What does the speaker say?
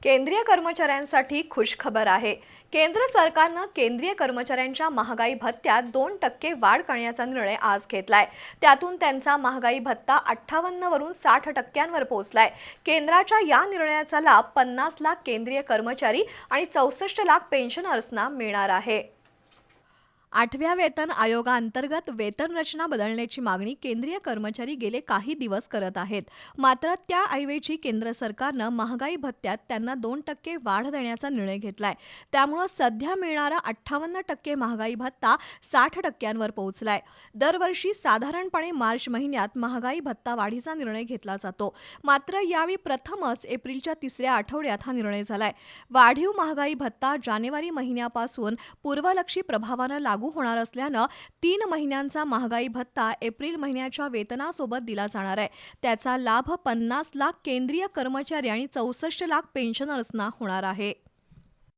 केंद्रीय कर्मचाऱ्यांसाठी खुशखबर आहे। केंद्र सरकारनं केंद्रीय कर्मचाऱ्यांच्या महागाई भत्त्यात 2% वाढ करण्याचा निर्णय आज घेतलाय। त्यातून त्यांचा महागाई भत्ता 58 वरून 60%वर पोहोचलाय। केंद्राच्या या निर्णयाचा लाभ 50 लाख केंद्रीय कर्मचारी आणि 64 लाख पेन्शनर्सना मिळणार आहे। 8व्या वेतन आयोगाअंतर्गत वेतन रचना बदलण्याची मागणी केंद्रीय कर्मचारी गेले काही दिवस करत आहेत। मात्र त्याऐवजी केंद्र सरकारनं महागाई भत्त्यात त्यांना 2% वाढ देण्याचा निर्णय घेतलाय। त्यामुळे सध्या मिळणारा 58% महागाई भत्ता 60%वर पोहोचलाय। दरवर्षी साधारणपणे मार्च महिन्यात महागाई भत्ता वाढीचा निर्णय घेतला जातो। मात्र यावेळी प्रथमच एप्रिलच्या 3ऱ्या आठवड्यात हा निर्णय झालाय। वाढीव महागाई भत्ता जानेवारी महिन्यापासून पूर्वलक्षी प्रभावानं लागू होणार असल्यानं 3 महिन्यांचा महागाई भत्ता एप्रिल महिन्याच्या वेतनासोबत दिला जाणार आहे। त्याचा लाभ 50 लाख केंद्रीय कर्मचारी आणि 64 लाख पेन्शनर्सना होणार आहे।